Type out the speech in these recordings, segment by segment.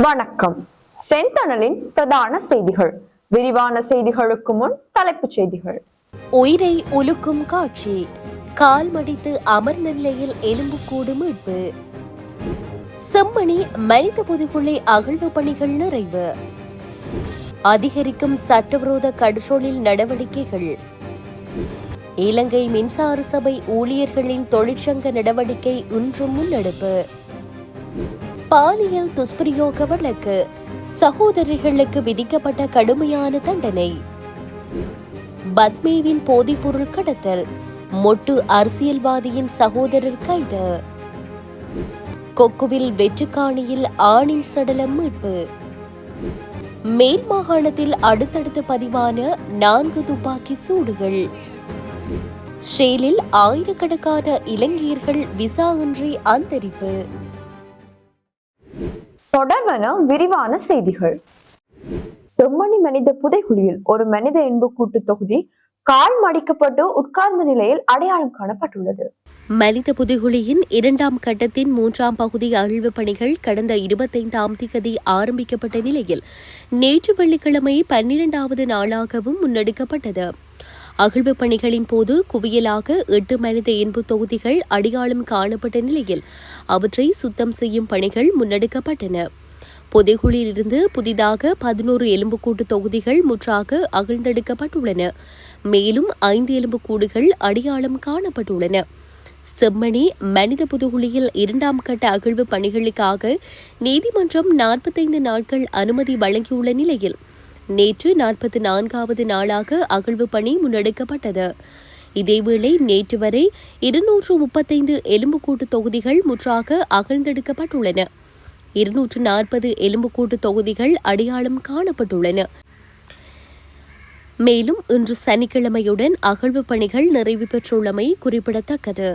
வணக்கம். செந்தணலின் பிரதான செய்திகள். விரிவான செய்திகளுக்கு முன் தலைப்புச் செய்திகள். உயிரை உலுக்கும் காட்சி. கால் மடித்து அமர்ந்த நிலையில் எலும்புக்கூடு மீட்பு. செம்மணி மனித புதுகுழி அகழ்வு பணிகள் நிறைவு. அதிகரிக்கும் சட்டவிரோத கடற்றொழில் நடவடிக்கைகள். இலங்கை மின்சார சபை ஊழியர்களின் தொழிற்சங்க நடவடிக்கை இன்று முன்னெடுப்பு. பாலியல் துஷ்பிரயோக வழக்கு. சகோதரர்களுக்கு விதிக்கப்பட்ட கடுமையான தண்டனை. பத்மேவின் போதைப்பொருள் கடத்தல். மொட்டு அரசியல்வாதியின் சகோதரர் கைது. கொக்குவில் வெற்றுக்காணியில் ஆணின் சடலம் மீட்பு. மேல் மாகாணத்தில் அடுத்தடுத்து பதிவான 4 துப்பாக்கி சூடுகள். ஷேலில் ஆயிரக்கணக்கான இலங்கையர்கள் விசா இன்றி அந்தரிப்பு. தொடர்வன விரிவான செய்திகள். செம்மணி மனித புதைகுழியில் ஒரு மனித எலும்புக்கூட்டு தொகுதி கால் மடிக்கப்பட்டு உட்கார்ந்த நிலையில் அடையாளம் காணப்பட்டுள்ளது. மனித புதைகுழியின் 2ஆம் கட்டத்தின் 3ஆம் பகுதி அகழ்வு பணிகள் கடந்த 25ஆம் தேதி ஆரம்பிக்கப்பட்ட நிலையில் நேற்று வெள்ளிக்கிழமை 12வது நாளாகவும் முன்னெடுக்கப்பட்டது. அகழ்வு பணிகளின் போது குவியலாக 8 மனித எலும்பு தொகுதிகள் அடையாளம் காணப்பட்ட நிலையில் அவற்றை சுத்தம் செய்யும் பணிகள் முன்னெடுக்கப்பட்டன. புதைகுழியிலிருந்து புதிதாக 11 எலும்புக்கூட்டு தொகுதிகள் முற்றாக அகழ்ந்தெடுக்கப்பட்டுள்ளன. மேலும் 5 எலும்புக்கூடுகள் அடையாளம் காணப்பட்டுள்ளன. செம்மணி மனித புதுகுழியில் 2ஆம் கட்ட அகழ்வு பணிகளுக்காக நீதிமன்றம் 45 நாட்கள் அனுமதி வழங்கியுள்ள நிலையில் நேற்று 44வது நாளாக அகழ்வு பணி முன்னெடுக்கப்பட்டது. இதேவேளை நேற்று வரை 235 எலும்புக்கூட்டு தொகுதிகள் முற்றாக அகழ்ந்தெடுக்கப்பட்டுள்ளன. 240 எலும்புக்கூட்டு தொகுதிகள் அடையாளம் காணப்பட்டுள்ளன. மேலும் இன்று சனிக்கிழமையுடன் அகழ்வு பணிகள் நிறைவு பெற்றுள்ளமை குறிப்பிடத்தக்கது.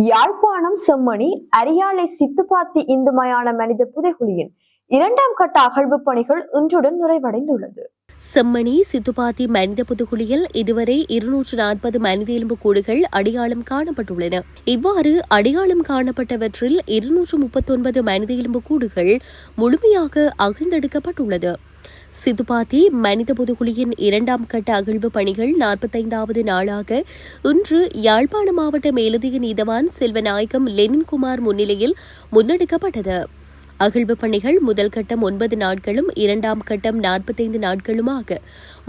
யாழ்ப்பாணம் செம்மணி அரியாலை சித்துப்பாத்தி இந்து மயான மனித புதைகுழியின் 2ஆம் கட்ட அகழ்வு பணிகள் இன்றுடன் நிறைவடைந்துள்ளது. செம்மணி சித்துப்பாத்தி மனித புதுகுழியில் இதுவரை 240 மனித எலும்பு கூடுகள் அடையாளம் காணப்பட்டுள்ளன. இவ்வாறு அடையாளம் காணப்பட்டவற்றில் 239 மனித எலும்பு கூடுகள் முழுமையாக அகழ்ந்தெடுக்கப்பட்டுள்ளது. சித்துப்பாத்தி மனித புதுகுழியின் 2ஆம் கட்ட அகழ்வு பணிகள் 45வது நாளாக இன்று யாழ்ப்பாண மாவட்ட மேலதிக நீதவான் செல்வநாயகம் லெனின்குமார் முன்னிலையில் முன்னெடுக்கப்பட்டது. அகழ்வு பணிகள் முதல் கட்டம் 9 நாட்களும் 2ஆம் கட்டம் 45 நாட்களுமாக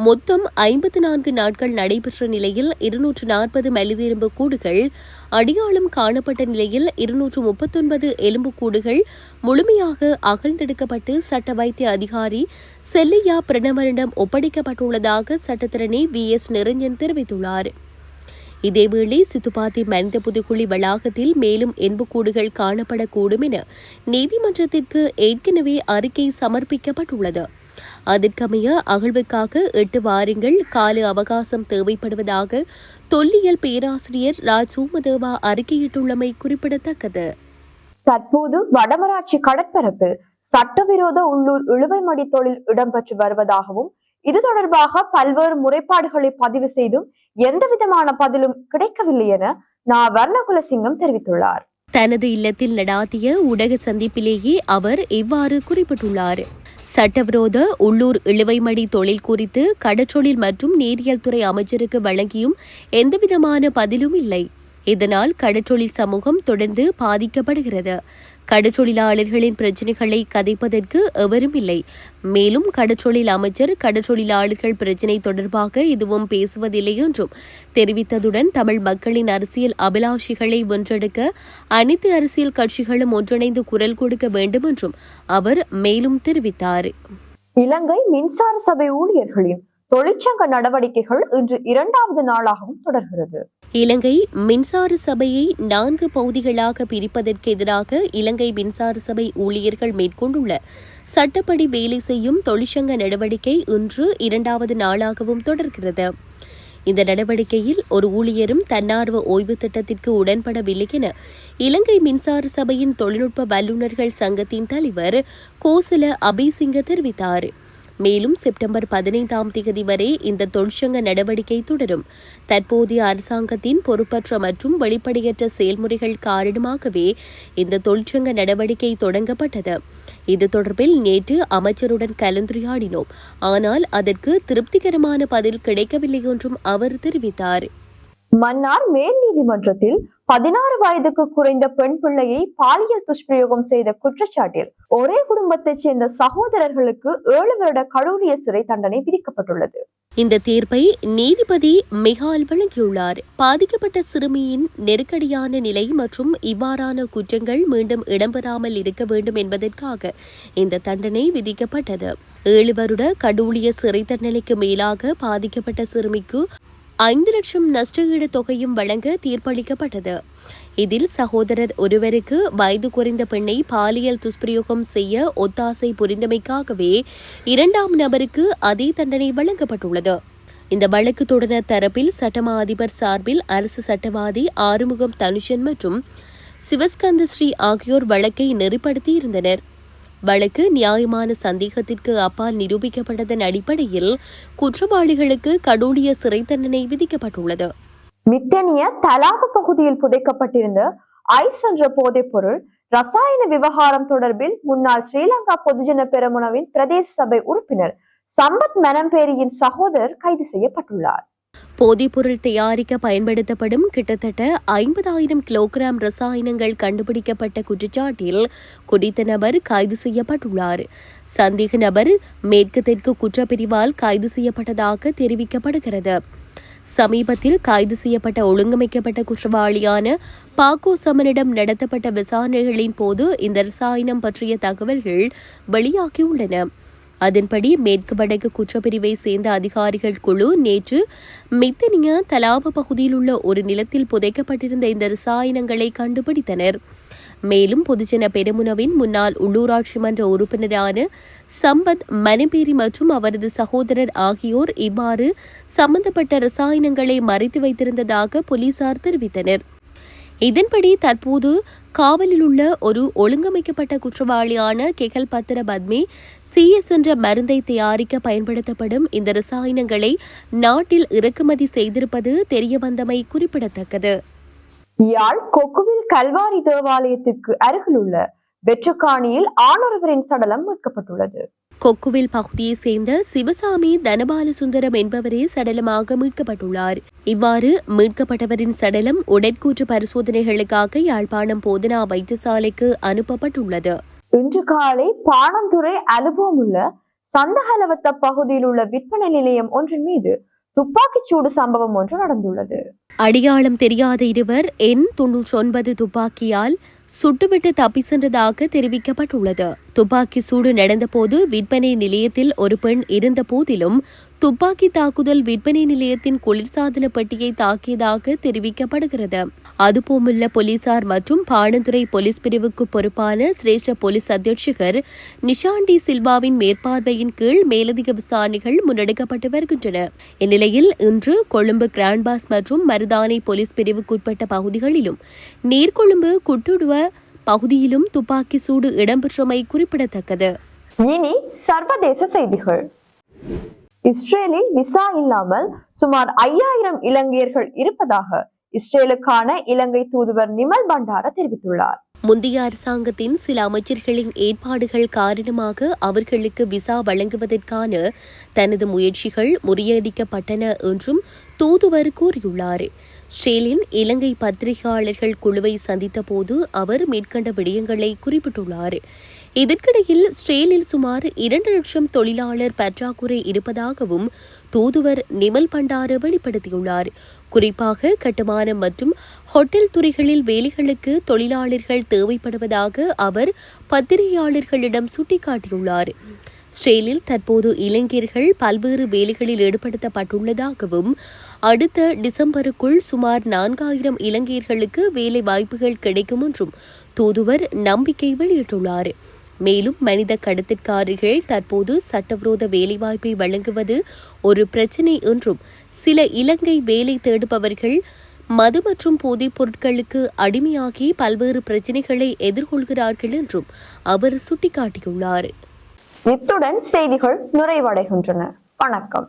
மொத்தம் 54 நாட்கள் நடைபெற்ற நிலையில் 240 மனித எலும்பு கூடுகள் அடையாளம் காணப்பட்ட நிலையில் 239 எலும்பு கூடுகள் முழுமையாக அகழ்ந்தெடுக்கப்பட்டு சட்ட வைத்திய அதிகாரி செல்லையா பிரணவரிடம் ஒப்படைக்கப்பட்டுள்ளதாக சட்டத்தரணி VS நிரஞ்சன் தெரிவித்துள்ளார். இதேவேளை சித்துப்பாத்தி மனித புதுகுழி வளாகத்தில் மேலும் எலும்புக்கூடுகள் காணப்படக்கூடும் என நீதிமன்றத்திற்கு ஏற்கனவே அறிக்கை சமர்ப்பிக்கப்பட்டுள்ளது. அதற்கமைய அகழ்வுக்காக 8 வாரங்கள் கால அவகாசம் தேவைப்படுவதாக தொல்லியல் பேராசிரியர் ராஜ் சூமதேவா அறிக்கையிட்டுள்ளமை குறிப்பிடத்தக்கது. தற்போது வடமராட்சி கடற்பரப்பில் சட்டவிரோத உள்ளூர் இழுவைமடி தொழில் இடம்பெற்று வருவதாகவும் இது தொடர்பாக பல்வேறு முறைப்பாடுகளை பதிவு செய்தும் எந்தவிதமான பதிலும் கிடைக்கவில்லை என வர்ணகுலசிங்கம் தெரிவித்துள்ளார். தனது இல்லத்தில் நடாத்திய ஊடக சந்திப்பிலேயே அவர் இவ்வாறு குறிப்பிட்டுள்ளார். சட்டவிரோத உள்ளூர் இழுவைமடி தொழில் குறித்து கடற்றொழில் மற்றும் நீரியல் துறை அமைச்சருக்கு வழங்கியும் எந்தவிதமான பதிலும் இல்லை. இதனால் கடற்றொழில் சமூகம் தொடர்ந்து பாதிக்கப்படுகிறது. கடற்றொழிலாளர்களின் பிரச்சினைகளை கதைப்பதற்கு எவரும் இல்லை. மேலும் கடற்றொழில் அமைச்சர் கடற்றொழிலாளர்கள் பிரச்சினை தொடர்பாக எதுவும் பேசுவதில்லை என்றும் தெரிவித்ததுடன் தமிழ் மக்களின் அரசியல் அபிலாஷிகளை வென்றெடுக்க அனைத்து அரசியல் கட்சிகளும் ஒன்றிணைந்து குரல் கொடுக்க வேண்டும் என்றும் அவர் மேலும் தெரிவித்தார். இலங்கை மின்சார சபை ஊழியர்களின் தொழிற்சங்க நடவடிக்கைகள் இன்று 2வது நாளாகவும் தொடர்கிறது. இலங்கை மின்சார சபையை 4 பகுதிகளாக பிரிப்பதற்கு எதிராக இலங்கை மின்சார சபை ஊழியர்கள் மேற்கொண்டுள்ள சட்டப்படி வேலை செய்யும் தொழிற்சங்க நடவடிக்கை இன்று 2வது நாளாகவும் தொடர்கிறது. இந்த நடவடிக்கையில் ஒரு ஊழியரும் தன்னார்வ ஓய்வு திட்டத்திற்கு உடன்படவில்லை என இலங்கை மின்சார சபையின் தொழில்நுட்ப வல்லுநர்கள் சங்கத்தின் தலைவர் கோசல அபிசிங்க தெரிவித்தார். மேலும் செப்டம்பர் 15ஆம் தேதி வரை இந்த தொழிற்சங்க நடவடிக்கை தொடரும். தற்போதைய அரசாங்கத்தின் பொறுப்பற்ற மற்றும் வெளிப்படையற்ற செயல்முறைகள் காரணமாகவே இந்த தொழிற்சங்க நடவடிக்கை தொடங்கப்பட்டது. இது தொடர்பில் நேற்று அமைச்சருடன் கலந்துரையாடினோம். ஆனால் அதற்கு திருப்திகரமான பதில் கிடைக்கவில்லை என்றும் அவர் தெரிவித்தார். மன்னார் மேல் நீதிமன்றத்தில் 16 வயதுக்கு குறைந்த பெண் பிள்ளையை பாலியல் துஷ்பிரயோகம் செய்த குற்றச்சாட்டில் ஒரே குடும்பத்தைச் சேர்ந்த சகோதரர்களுக்கு 7 வருட கடூழிய சிறை தண்டனை விதிக்கப்பட்டுள்ளது. இந்த தீர்ப்பை நீதிபதி மிகால் வழங்கியுள்ளார். பாதிக்கப்பட்ட சிறுமியின் நெருக்கடியான நிலை மற்றும் இவ்வாறான குற்றங்கள் மீண்டும் இடம்பெறாமல் இருக்க வேண்டும் என்பதற்காக இந்த தண்டனை விதிக்கப்பட்டது. 7 வருட கடூழிய சிறை தண்டனைக்கு மேலாக பாதிக்கப்பட்ட சிறுமிக்கு 5 லட்சம் நஷ்டஈடு தொகையும் வழங்க தீர்ப்பளிக்கப்பட்டது. இதில் சகோதரர் ஒருவருக்கு வயது குறைந்த பெண்ணை பாலியல் துஷ்பிரயோகம் செய்ய ஒத்தாசை புரிந்தமைக்காகவே 2ஆம் நபருக்கு அதே தண்டனை வழங்கப்பட்டுள்ளது. இந்த வழக்கு தொடர்ந்த தரப்பில் சட்டமா அதிபர் சார்பில் அரசு சட்டவாதி ஆறுமுகம் தனுஷன் மற்றும் சிவஸ்கந்த ஸ்ரீ ஆகியோர் வழக்கை நெறிப்படுத்தியிருந்தனர். வழக்கு நியாயமான சந்தேகத்திற்கு அப்பால் நிரூபிக்கப்பட்டதன் அடிப்படையில் குற்றவாளிகளுக்கு கடூழிய சிறை தண்டனை விதிக்கப்பட்டுள்ளது. மித்தனிய தலாவ பகுதியில் புதைக்கப்பட்டிருந்த ஐஸ் என்ற போதைப் பொருள் ரசாயன விவகாரம் தொடர்பில் முன்னாள் ஸ்ரீலங்கா பொதுஜன பெரமுனவின் பிரதேச சபை உறுப்பினர் சம்பத் மெனம்பேரியின் சகோதரர் கைது செய்யப்பட்டுள்ளார். போதைப்பொருள் தயாரிக்க பயன்படுத்தப்படும் கிட்டத்தட்ட 50,000 கிலோகிராம் ரசாயனங்கள் கண்டுபிடிக்கப்பட்ட குற்றச்சாட்டில் குறித்த நபர் கைது செய்யப்பட்டுள்ளார். சந்தேக நபர் மேற்கு தெற்கு குற்றப்பிரிவால் கைது செய்யப்பட்டதாக தெரிவிக்கப்படுகிறது. சமீபத்தில் கைது செய்யப்பட்ட ஒழுங்கமைக்கப்பட்ட குற்றவாளியான பாக்கோ சமனிடம் நடத்தப்பட்ட விசாரணைகளின் போது இந்த ரசாயனம் பற்றிய தகவல்கள் வெளியாகியுள்ளன. அதன்படி மேற்கு வடக்கு குற்றப்பிரிவை சேர்ந்த அதிகாரிகள் குழு நேற்று மித்தனிய தலாவ பகுதியில் உள்ள ஒரு நிலத்தில் புதைக்கப்பட்டிருந்த இந்த ரசாயனங்களை கண்டுபிடித்தனர். மேலும் பொதுஜன பெரமுனவின் முன்னாள் உள்ளூராட்சி மன்ற உறுப்பினரான சம்பத் மெனம்பேரி மற்றும் அவரது சகோதரர் ஆகியோர் இவ்வாறு சம்பந்தப்பட்ட ரசாயனங்களை மறைத்து வைத்திருந்ததாக போலீசார் தெரிவித்தனர். இதன்படி தற்போது காவலில் உள்ள ஒரு ஒழுங்கமைக்கப்பட்ட குற்றவாளியான கெகல் பத்திர பத்மி CS என்ற மருந்தை தயாரிக்க பயன்படுத்தப்படும் இந்த ரசாயனங்களை நாட்டில் இறக்குமதி செய்திருப்பது தெரியவந்தமை குறிப்பிடத்தக்கது. யாழ் கொக்குவில் கல்வாரி தேவாலயத்திற்கு அருகிலுள்ள வெற்றுக்காணியில் ஆணொருவரின் சடலம் மீட்கப்பட்டுள்ளது. கொக்குவில் பகுதியை சேர்ந்த சிவசாமி தனபாலசுந்தரம் என்பவரே சடலமாக மீட்கப்பட்டுள்ளார். இவ்வாறு மீட்கப்பட்டவரின் சடலம் உடற்கூற்று பரிசோதனைகளுக்காக யாழ்ப்பாணம் போதனா வைத்தியசாலைக்கு அனுப்பப்பட்டுள்ளது. இன்று காலை பாணந்துறை அலுபோமுள்ள சந்தகலவத்த பகுதியில் உள்ள விற்பனை நிலையம் ஒன்றின் மீது துப்பாக்கிச்சூடு சம்பவம் ஒன்று நடந்துள்ளது. அடையாளம் தெரியாத இருவர் N99 துப்பாக்கியால் சுட்டுவிட்டு தப்பி சென்றதாக தெரிவிக்கப்பட்டுள்ளது. துப்பாக்கி சூடு நடந்தபோது விற்பனை நிலையத்தில் ஒரு பெண் இருந்த போதிலும் துப்பாக்கி தாக்குதல் விற்பனை நிலையத்தின் குளிர்சாதன பெட்டியை தாக்கியதாக தெரிவிக்கப்படுகிறது. அதுபோமுள்ள போலீசார் மற்றும் பாணந்துறை போலீஸ் பிரிவுக்கு பொறுப்பான சிரேஷ்ட போலீஸ் அத்தியட்சகர் நிஷாண்டி சில்வாவின் மேற்பார்வையின் கீழ் மேலதிக விசாரணைகள் முன்னெடுக்கப்பட்டு வருகின்றன. இந்நிலையில் இன்று கொழும்பு கிராண்ட்பாஸ் மற்றும் மருதானை போலீஸ் பிரிவுக்குட்பட்ட பகுதிகளிலும் நீர்கொழும்பு குட்டுடுவ பகுதியிலும் துப்பாக்கி சூடு இடம்பெற்றமை குறிப்பிடத்தக்கது. இனி சர்வதேச செய்திகள். இஸ்ரேலில் விசா இல்லாமல் சுமார் 5000 இலங்கையர்கள் இருப்பதாக இஸ்ரேலுக்கான இலங்கை தூதுவர் நிமல் பண்டார தெரிவித்துள்ளார். முந்தைய அரசாங்கத்தின் சில அமைச்சர்களின் ஏற்பாடுகள் காரணமாக அவர்களுக்கு விசா வழங்குவதற்கான தனது முயற்சிகள் முறியடிக்கப்பட்டன என்றும் தூதுவர் கூறியுள்ளார். இஸ்ரேலின் இலங்கை பத்திரிகையாளர்கள் குழுவை சந்தித்த போது அவர் மேற்கண்ட விடயங்களை குறிப்பிட்டுள்ளார். இதற்கிடையில் இஸ்ரேலில் சுமார் 2 லட்சம் தொழிலாளர் பற்றாக்குறை இருப்பதாகவும் தூதுவர் நிமல் பண்டார வெளிப்படுத்தியுள்ளார். குறிப்பாக கட்டுமானம் மற்றும் ஹோட்டல் துறைகளில் வேலைகளுக்கு தொழிலாளர்கள் தேவைப்படுவதாக அவர் பத்திரிகையாளர்களிடம் சுட்டிக்காட்டியுள்ளார். இஸ்ரேலில் தற்போது இளைஞர்கள் பல்வேறு வேலைகளில் ஈடுபடுத்தப்பட்டுள்ளதாகவும் அடுத்த டிசம்பருக்குள் சுமார் 4000 இலங்கையர்களுக்கு வேலை வாய்ப்புகள் கிடைக்கும் என்றும் தூதுவர் நம்பிக்கை வெளியிட்டுள்ளார். மேலும் மனித கடத்தற்காரர்கள் தற்போது சட்டவிரோத வேலைவாய்ப்பை வழங்குவது ஒரு பிரச்சினை என்றும் சில இலங்கை வேலை தேடுபவர்கள் மது மற்றும் போதைப் பொருட்களுக்கு அடிமையாகி பல்வேறு பிரச்சினைகளை எதிர்கொள்கிறார்கள் என்றும் அவர் சுட்டிக்காட்டியுள்ளார். இத்துடன் செய்திகள் நிறைவடைகின்றன. வணக்கம்.